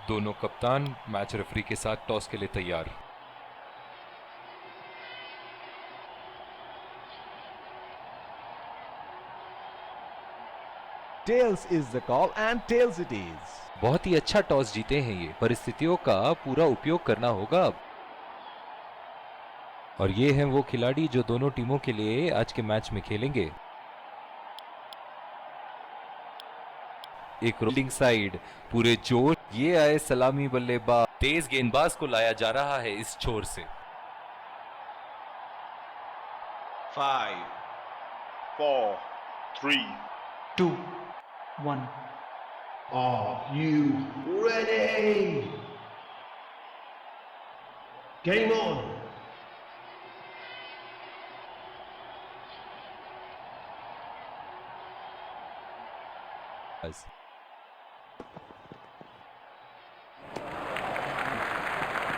दोनों कप्तान match referee के साथ टॉस के लिए तैयार। Tails is the call and tails it is. बहुत ही अच्छा टॉस जीते हैं ये, परिस्थितियों का पूरा उपयोग करना होगा अब। और ये हैं वो खिलाड़ी जो दोनों टीमों के लिए आज के मैच में खेलेंगे। एक रोलिंग साइड, पूरे जोर, ये आए सलामी बल्लेबाज, तेज गेंदबाज को लाया जा रहा है इस छोर से। 5, 4, 3, 2, 1. Are you ready? Game on.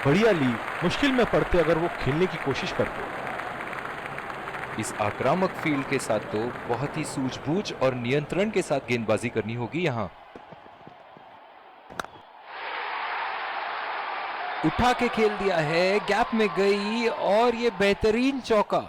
बढ़िया लीग, मुश्किल में पड़ते अगर वो खेलने की कोशिश करते। इस आक्रामक फील्ड के साथ तो बहुत ही सूझबूझ और नियंत्रण के साथ गेंदबाजी करनी होगी यहां। उठा के खेल दिया है, गैप में गई और ये बेहतरीन चौका।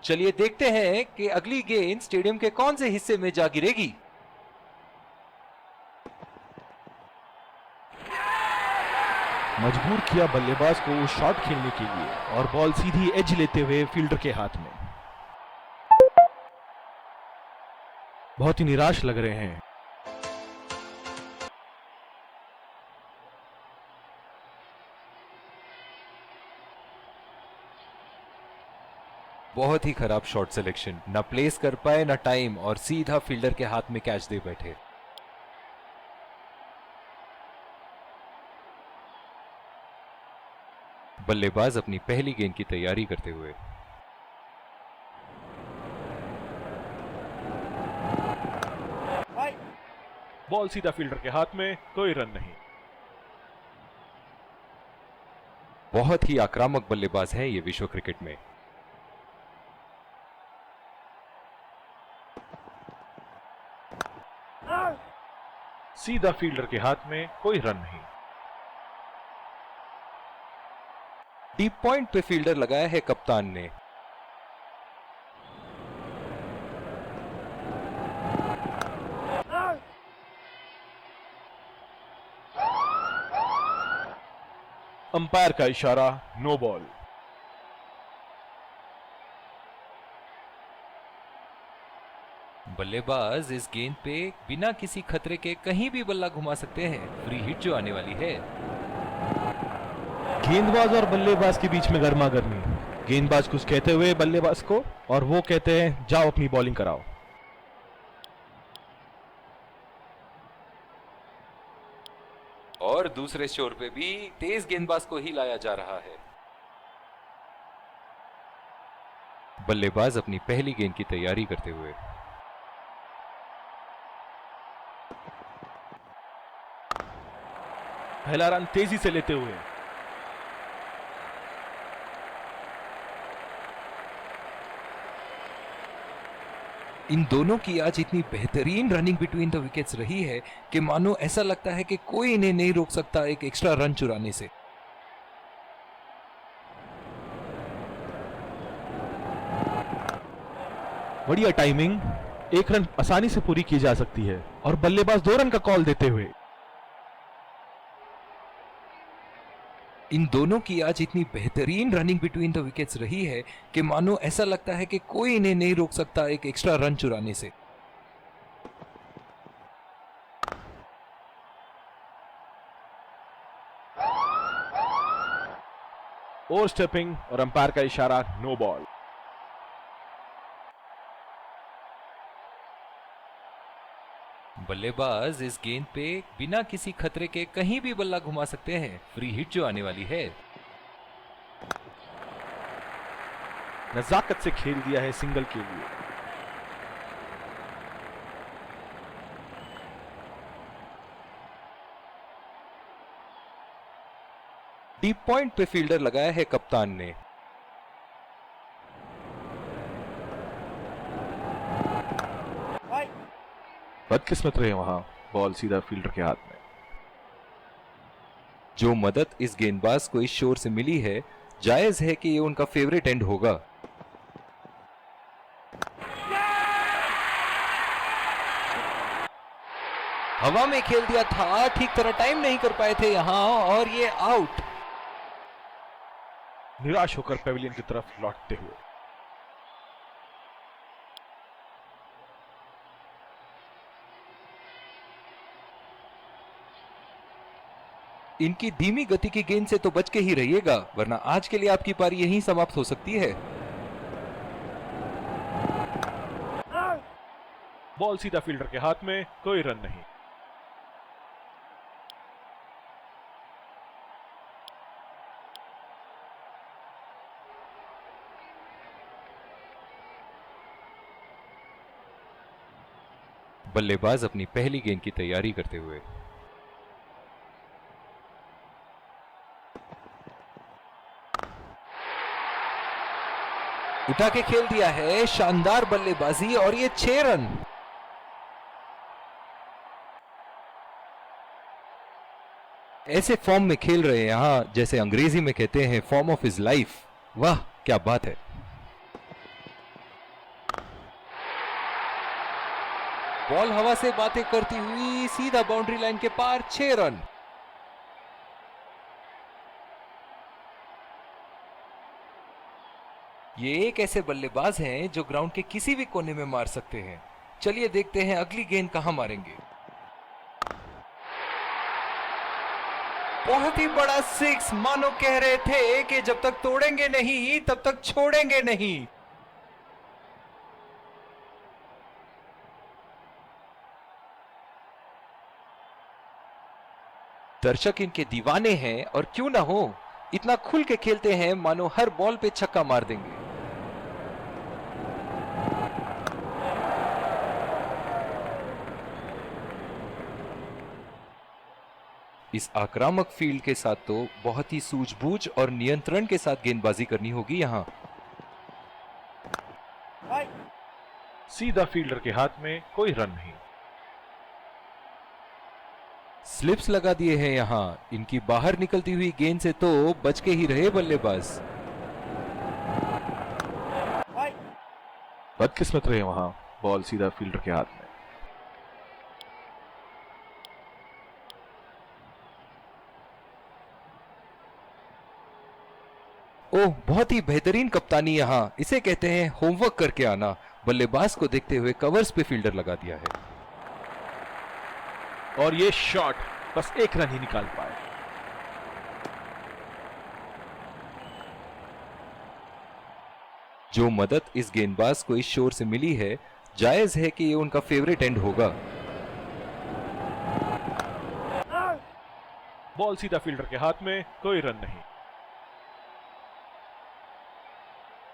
चलिए देखते हैं कि अगली गेंद स्टेडियम के कौन से हिस्से में जा गिरेगी। मजबूर किया बल्लेबाज को शॉट खेलने के लिए और बॉल सीधी एज लेते हुए फील्डर के हाथ में। बहुत ही निराश लग रहे हैं। बहुत ही खराब शॉट सिलेक्शन, ना प्लेस कर पाए ना टाइम, और सीधा फील्डर के हाथ में कैच दे बैठे। बल्लेबाज अपनी पहली गेंद की तैयारी करते हुए। बॉल सीधा फील्डर के हाथ में, कोई रन नहीं। बहुत ही आक्रामक बल्लेबाज है ये विश्व क्रिकेट में। सीधा फील्डर के हाथ में, कोई रन नहीं। डीप पॉइंट पे फील्डर लगाया है कप्तान ने। अंपायर का इशारा, नो बॉल। बल्लेबाज इस गेंद पे बिना किसी खतरे के कहीं भी बल्ला घुमा सकते हैं। फ्री हिट जो आने वाली है। गेंदबाज और बल्लेबाज के बीच में गर्मा गर्मी। गेंदबाज कुछ कहते हुए बल्लेबाज को, और वो कहते हैं जाओ अपनी बॉलिंग कराओ। और दूसरे छोर पे भी तेज गेंदबाज को ही लाया जा रहा है। बल्लेबाज अपनी पहली गेंद की तैयारी करते हुए। पहला रन तेजी से लेते हुए। इन दोनों की आज इतनी बेहतरीन रनिंग बिटवीन द विकेट्स रही है कि मानो ऐसा लगता है कि कोई इन्हें नहीं रोक सकता एक एक्स्ट्रा रन चुराने से। बढ़िया टाइमिंग, एक रन आसानी से पूरी की जा सकती है, और बल्लेबाज 2 रन का कॉल देते हुए। इन दोनों की आज इतनी बेहतरीन रनिंग बिटवीन द विकेट्स रही है कि मानो ऐसा लगता है कि कोई इन्हें नहीं रोक सकता एक एक्स्ट्रा रन चुराने से। ओवर स्टेपिंग और अंपायर का इशारा, नो बॉल। बल्लेबाज इस गेंद पे बिना किसी खतरे के कहीं भी बल्ला घुमा सकते हैं। फ्री हिट जो आने वाली है। नजाकत से खेल दिया है सिंगल के लिए। डीप पॉइंट पे फील्डर लगाया है कप्तान ने। बदकिस्मत रहे वहां, बॉल सीधा फील्डर के हाथ में। जो मदद इस गेंदबाज को इस शोर से मिली है, जायज है कि ये उनका फेवरेट एंड होगा। हवा में खेल दिया था, ठीक तरह टाइम नहीं कर पाए थे यहां, और ये आउट। निराश होकर पेविलियन की तरफ लौटते हुए। इनकी धीमी गति की गेंद से तो बच के ही रहिएगा, वरना आज के लिए आपकी पारी यहीं समाप्त हो सकती है। बॉल सीधा फील्डर के हाथ में, कोई रन नहीं। बल्लेबाज अपनी पहली गेंद की तैयारी करते हुए। उठा के खेल दिया है, शानदार बल्लेबाजी, और ये 6 रन। ऐसे फॉर्म में खेल रहे हैं यहां, जैसे अंग्रेजी में कहते हैं फॉर्म ऑफ हिज लाइफ। वाह क्या बात है। बॉल हवा से बातें करती हुई सीधा बाउंड्री लाइन के पार, 6 रन। ये एक ऐसे बल्लेबाज हैं जो ग्राउंड के किसी भी कोने में मार सकते हैं। चलिए देखते हैं अगली गेंद कहां मारेंगे। बहुत ही बड़ा 6, मानो कह रहे थे कि जब तक तोड़ेंगे नहीं तब तक छोड़ेंगे नहीं। दर्शक इनके दीवाने हैं, और क्यों ना हो, इतना खुल के खेलते हैं मानो हर बॉल पे छक्का मार देंगे। इस आक्रामक फील्ड के साथ तो बहुत ही सूझबूझ और नियंत्रण के साथ गेंदबाजी करनी होगी यहां। सीधा फील्डर के हाथ में, कोई रन नहीं। स्लिप्स लगा दिए हैं यहां, इनकी बाहर निकलती हुई गेंद से तो बच के ही रहे बल्लेबाज। बदकिस्मत रहे वहां, बॉल सीधा फील्डर के हाथ में। ओह, बहुत ही बेहतरीन कप्तानी यहां, इसे कहते हैं होमवर्क करके आना। बल्लेबाज को देखते हुए कवर्स पे फील्डर लगा दिया है। और ये शॉट बस 1 रन ही निकाल पाए। जो मदद इस गेंदबाज को इस शोर से मिली है, जायज है कि ये उनका फेवरेट एंड होगा। बॉल सीधा फील्डर के हाथ में, कोई रन नहीं।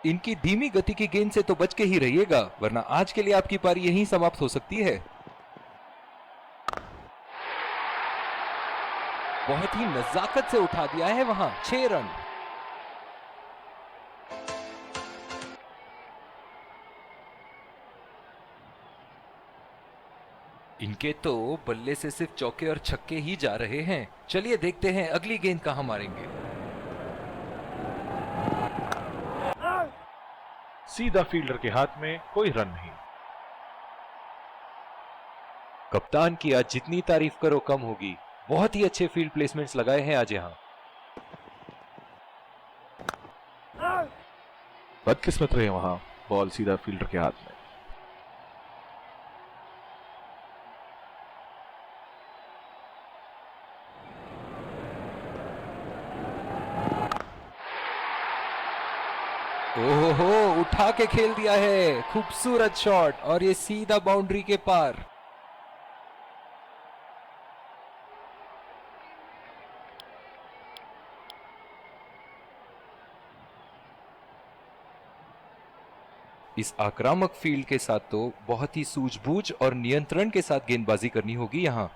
इनकी धीमी गति की गेंद से तो बच के ही रहिएगा, वरना आज के लिए आपकी पारी यहीं समाप्त हो सकती है। बहुत ही नजाकत से उठा दिया है वहां, 6 रन। इनके तो बल्ले से सिर्फ चौके और छक्के ही जा रहे हैं। चलिए देखते हैं अगली गेंद कहां मारेंगे। सीधा फील्डर के हाथ में, कोई रन नहीं। कप्तान की आज जितनी तारीफ करो कम होगी। बहुत ही अच्छे फील्ड प्लेसमेंट्स लगाए हैं आज यहां। बदकिस्मत रहे वहां, बॉल सीधा फील्डर के हाथ में। ओहो, उठा के खेल दिया है, खूबसूरत शॉट, और ये सीधा बाउंड्री के पार। इस आक्रामक फील्ड के साथ तो बहुत ही सूझबूझ और नियंत्रण के साथ गेंदबाजी करनी होगी यहां।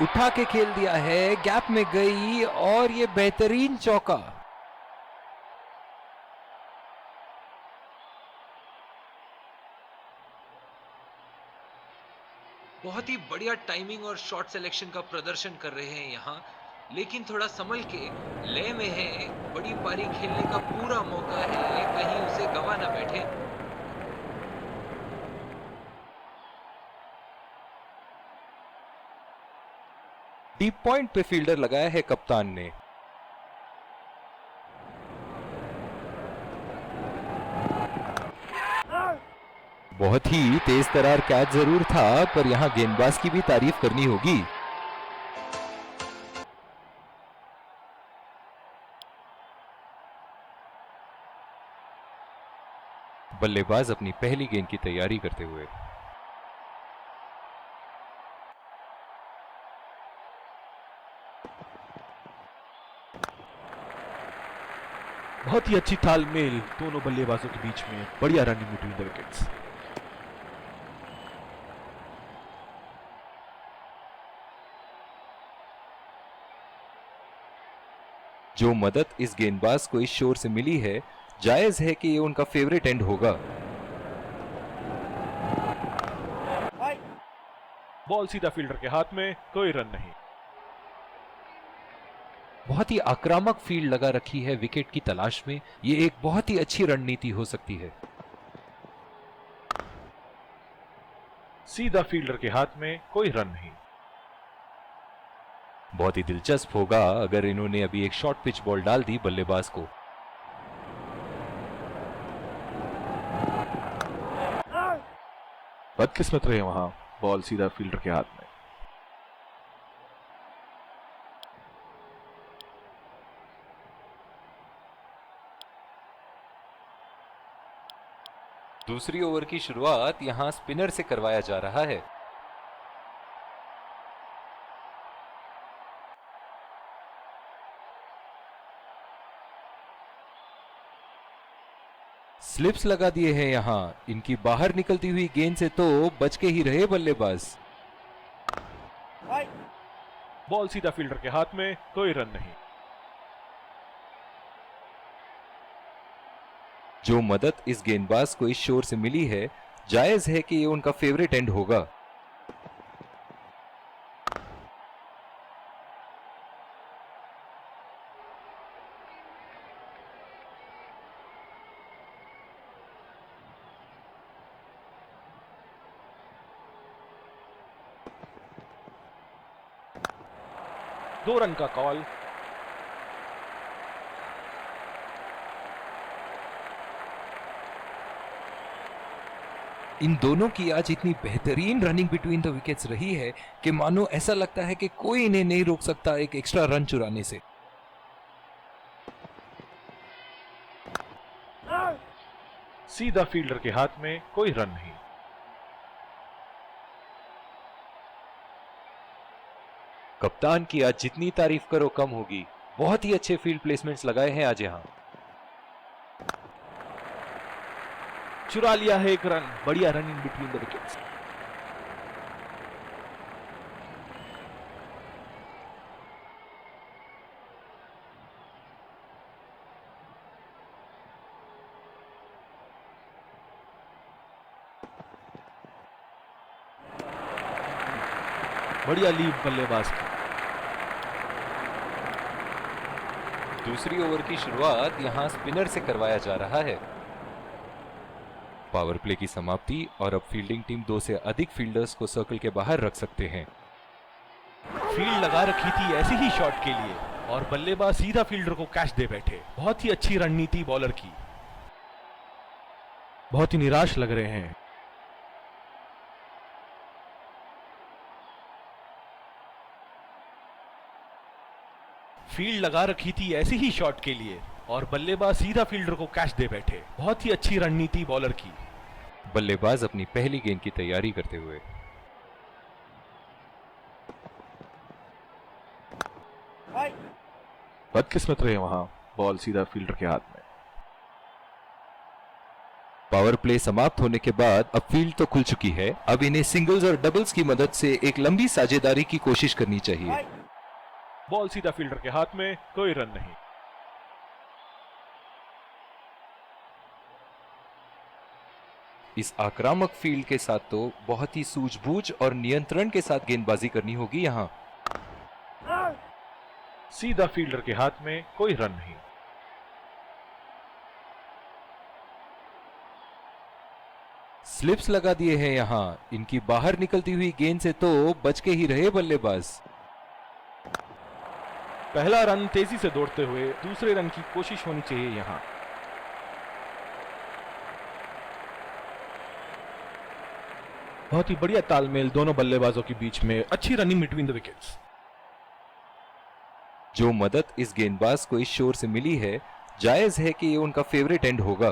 उठा के खेल दिया है, गैप में गई, और ये बेहतरीन चौका। बहुत ही बढ़िया टाइमिंग और शॉट सिलेक्शन का प्रदर्शन कर रहे हैं यहाँ, लेकिन थोड़ा संभल के लय में है। बड़ी पारी खेलने का पूरा मौका है, कहीं उसे गवा ना बैठे। डीप पॉइंट पे फील्डर लगाया है कप्तान ने। बहुत ही तेज तरार कैच जरूर था, पर यहां गेंदबाज की भी तारीफ करनी होगी। बल्लेबाज अपनी पहली गेंद की तैयारी करते हुए। बहुत ही अच्छी तालमेल दोनों बल्लेबाजों के बीच में, बढ़िया रनिंग बिटवीन द विकेट्स। जो मदद इस गेंदबाज को इस शोर से मिली है, जायज है कि ये उनका फेवरेट एंड होगा। बॉल सीधा फील्डर के हाथ में, कोई रन नहीं। बहुत ही आक्रामक फील्ड लगा रखी है विकेट की तलाश में। ये एक बहुत ही अच्छी रणनीति हो सकती है। सीधा फील्डर के हाथ में, कोई रन नहीं। बहुत ही दिलचस्प होगा अगर इन्होंने अभी एक शॉर्ट पिच बॉल डाल दी बल्लेबाज को। बदकिस्मत रहे वहां, बॉल सीधा फील्डर के हाथ में। दूसरी ओवर की शुरुआत यहां स्पिनर से करवाया जा रहा है। स्लिप्स लगा दिए हैं यहां। इनकी बाहर निकलती हुई गेंद से तो बच के ही रहे बल्लेबाज। बॉल सीधा फील्डर के हाथ में, कोई रन नहीं। जो मदद इस गेंदबाज को इस शोर से मिली है, जायज है कि ये उनका फेवरेट एंड होगा। दो रन का कॉल। इन दोनों की आज इतनी बेहतरीन रनिंग बिटवीन द विकेट्स रही है कि मानो ऐसा लगता है कि कोई इन्हें नहीं रोक सकता एक एक्स्ट्रा रन चुराने से। सीधा फील्डर के हाथ में, कोई रन नहीं। कप्तान की आज जितनी तारीफ करो कम होगी। बहुत ही अच्छे फील्ड प्लेसमेंट्स लगाए हैं आज यहां। चुरा लिया है एक रन, बढ़िया रनिंग बिटवीन द विकेट्स। बढ़िया लीड बल्लेबाज की। दूसरी ओवर की शुरुआत यहां स्पिनर से करवाया जा रहा है। पावर प्ले की समाप्ति और अब फील्डिंग टीम 2 से अधिक फील्डर्स को सर्कल के बाहर रख सकते हैं। फील्ड लगा रखी थी ऐसे ही शॉट के लिए और बल्लेबाज सीधा फील्डर को कैच दे बैठे। बहुत ही अच्छी रणनीति बॉलर की। बहुत ही निराश लग रहे हैं। फील्ड लगा रखी थी ऐसे ही शॉट के लिए और बल्लेबाज सीधा फील्डर को कैच दे बैठे। बहुत ही अच्छी रणनीति बॉलर की। बल्लेबाज अपनी पहली गेंद की तैयारी करते हुए। बदकिस्मत रहे वहां, बॉल सीधा फील्डर के हाथ में। पावर प्ले समाप्त होने के बाद अब फील्ड तो खुल चुकी है। अब इन्हें सिंगल्स और डबल्स की मदद से एक लंबी साझेदारी की कोशिश करनी चाहिए। बॉल सीधा फील्डर के हाथ में, कोई रन नहीं। इस आक्रामक फील्ड के साथ तो बहुत ही सूझबूझ और नियंत्रण के साथ गेंदबाजी करनी होगी यहाँ। सीधा फील्डर के हाथ में, कोई रन नहीं। स्लिप्स लगा दिए हैं यहाँ, इनकी बाहर निकलती हुई गेंद से तो बच के ही रहे बल्लेबाज। पहला रन तेजी से दौड़ते हुए दूसरे रन की कोशिश होनी चाहिए यहां। बहुत ही बढ़िया तालमेल दोनों बल्लेबाजों के बीच में, अच्छी रनिंग बिटवीन द विकेट्स। जो मदद इस गेंदबाज को इस शोर से मिली है, जायज है कि ये उनका फेवरेट एंड होगा।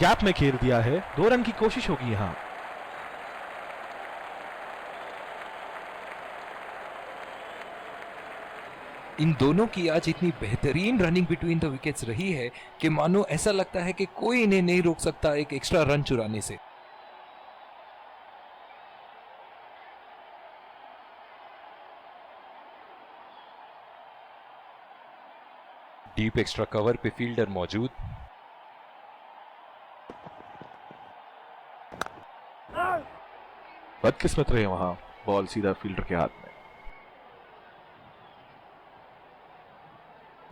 गैप में घेर दिया है, 2 रन की कोशिश होगी यहां। इन दोनों की आज इतनी बेहतरीन रनिंग बिटवीन द विकेट्स रही है कि मानो ऐसा लगता है कि कोई इन्हें नहीं रोक सकता एक एक्स्ट्रा रन चुराने से। डीप एक्स्ट्रा कवर पे फील्डर मौजूद। बदकिस्मत रहे वहां, बॉल सीधा फील्डर के हाथ में।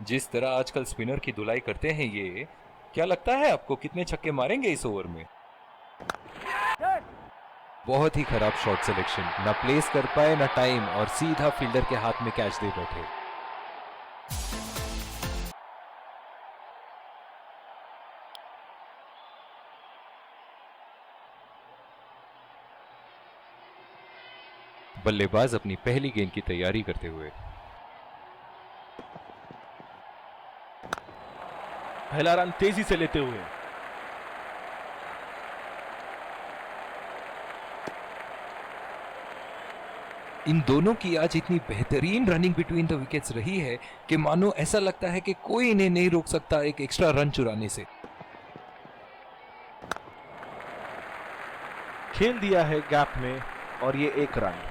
जिस तरह आजकल स्पिनर की धुलाई करते हैं ये, क्या लगता है आपको कितने छक्के मारेंगे इस ओवर में? बहुत ही खराब शॉट सिलेक्शन, ना प्लेस कर पाए ना टाइम, और सीधा फील्डर के हाथ में कैच दे बैठे। बल्लेबाज अपनी पहली गेंद की तैयारी करते हुए। पहला रन तेजी से लेते हुए। इन दोनों की आज इतनी बेहतरीन रनिंग बिटवीन द विकेट्स रही है कि मानो ऐसा लगता है कि कोई इन्हें नहीं रोक सकता एक एक्स्ट्रा रन चुराने से। खेल दिया है गैप में और ये 1 रन।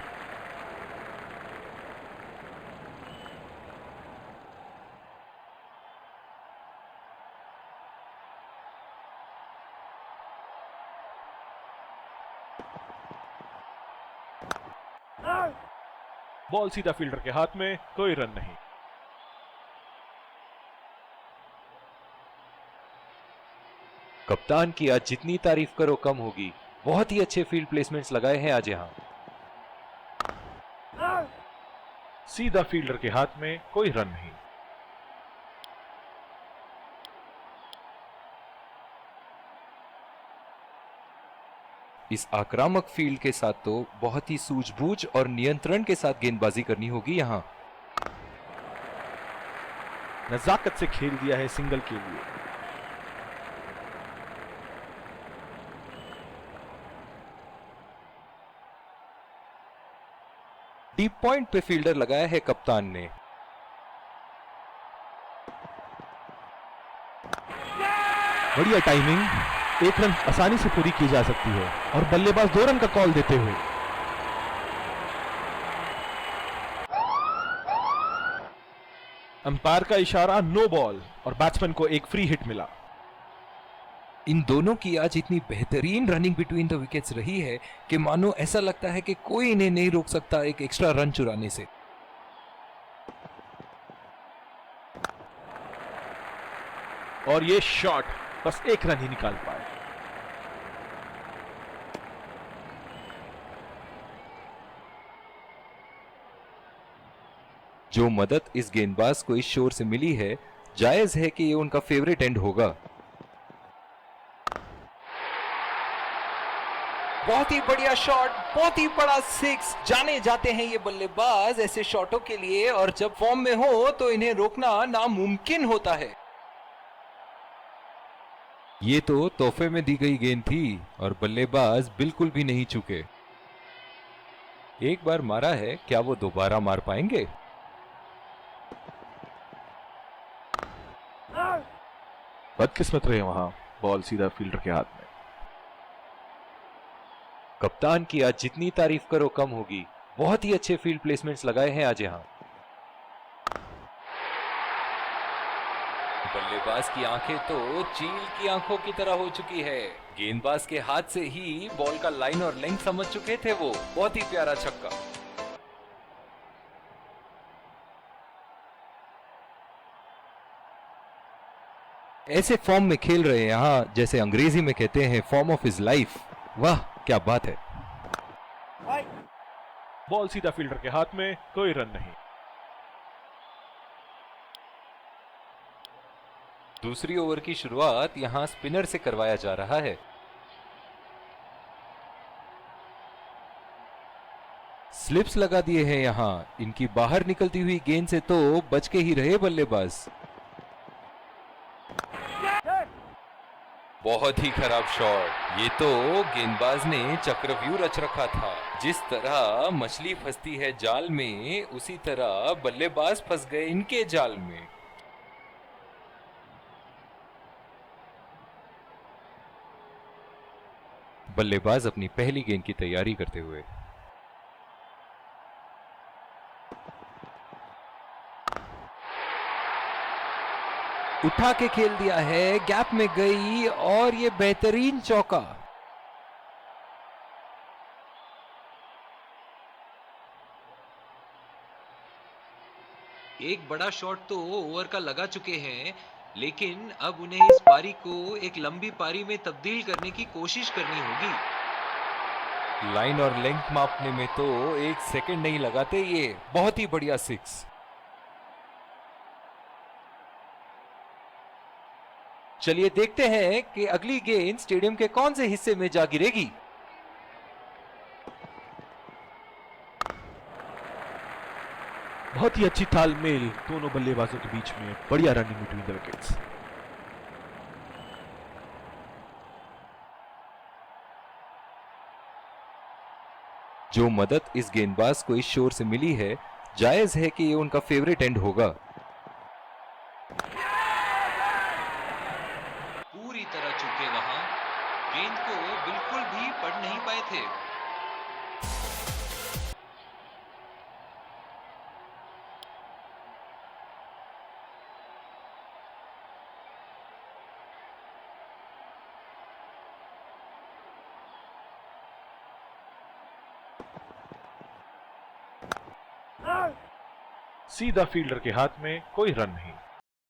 बॉल सीधा फील्डर के हाथ में, कोई रन नहीं। कप्तान की आज जितनी तारीफ करो कम होगी, बहुत ही अच्छे फील्ड प्लेसमेंट्स लगाए हैं आज यहां। सीधा फील्डर के हाथ में, कोई रन नहीं। इस आक्रामक फील्ड के साथ तो बहुत ही सूझबूझ और नियंत्रण के साथ गेंदबाजी करनी होगी यहां। नजाकत से खेल दिया है सिंगल के लिए। डीप पॉइंट पे फील्डर लगाया है कप्तान ने। बढ़िया टाइमिंग, 1 रन आसानी से पूरी की जा सकती है और बल्लेबाज 2 रन का कॉल देते हुए। अंपायर का इशारा नो बॉल और बैट्समैन को एक फ्री हिट मिला। इन दोनों की आज इतनी बेहतरीन रनिंग बिटवीन द विकेट्स रही है कि मानो ऐसा लगता है कि कोई इन्हें नहीं रोक सकता एक एक्स्ट्रा रन चुराने से। और ये शॉट बस 1 रन ही निकाल पाए। जो मदद इस गेंदबाज को इस शोर से मिली है, जायज है कि ये उनका फेवरेट एंड होगा। बहुत ही बढ़िया शॉट, बहुत ही बड़ा 6। जाने जाते हैं ये बल्लेबाज ऐसे शॉटों के लिए, और जब फॉर्म में हो तो इन्हें रोकना नामुमकिन होता है। ये तो तोहफे में दी गई गेंद थी और बल्लेबाज बिल्कुल भी नहीं चूके। एक बार मारा है, क्या वो दोबारा मार पाएंगे? बदकिस्मत रहे वहां, बॉल सीधा फील्डर के हाथ में। कप्तान की आज जितनी तारीफ करो कम होगी, बहुत ही अच्छे फील्ड प्लेसमेंट्स लगाए हैं आज यहां। बल्लेबाज की आंखें तो चील की आंखों की तरह हो चुकी है। गेंदबाज के हाथ से ही बॉल का लाइन और लेंथ समझ चुके थे वो। बहुत ही प्यारा छक्का। ऐसे फॉर्म में खेल रहे हैं यहाँ, जैसे अंग्रेजी में कहते हैं फॉर्म ऑफ हिज लाइफ। वाह क्या बात है। बॉल सीधा फील्डर के हाथ में, कोई रन नहीं। दूसरी ओवर की शुरुआत यहां स्पिनर से करवाया जा रहा है। स्लिप्स लगा दिए हैं यहां। इनकी बाहर निकलती हुई गेंद से तो बच के ही रहे बल्लेबाज। बहुत ही खराब शॉट। ये तो गेंदबाज ने चक्रव्यूह रच रखा था। जिस तरह मछली फंसती है जाल में, उसी तरह बल्लेबाज फंस गए इनके जाल में। बल्लेबाज अपनी पहली गेंद की तैयारी करते हुए। उठा के खेल दिया है, गैप में गई और ये बेहतरीन चौका। एक बड़ा शॉट तो ओवर का लगा चुके हैं, लेकिन अब उन्हें इस पारी को एक लंबी पारी में तब्दील करने की कोशिश करनी होगी। लाइन और लेंथ मापने में तो एक सेकंड नहीं लगाते ये। बहुत ही बढ़िया सिक्स। चलिए देखते हैं कि अगली गेंद स्टेडियम के कौन से हिस्से में जा गिरेगी। बहुत ही अच्छी तालमेल दोनों बल्लेबाजों के बीच में। बढ़िया रनिंग बिटवीन द विकेट्स। जो मदद इस गेंदबाज को इस शोर से मिली है, जायज है कि ये उनका फेवरेट एंड होगा। पूरी तरह चूके वहां, गेंद को बिल्कुल भी पढ़ नहीं पाए थे। सीधा फील्डर के हाथ में, कोई रन नहीं।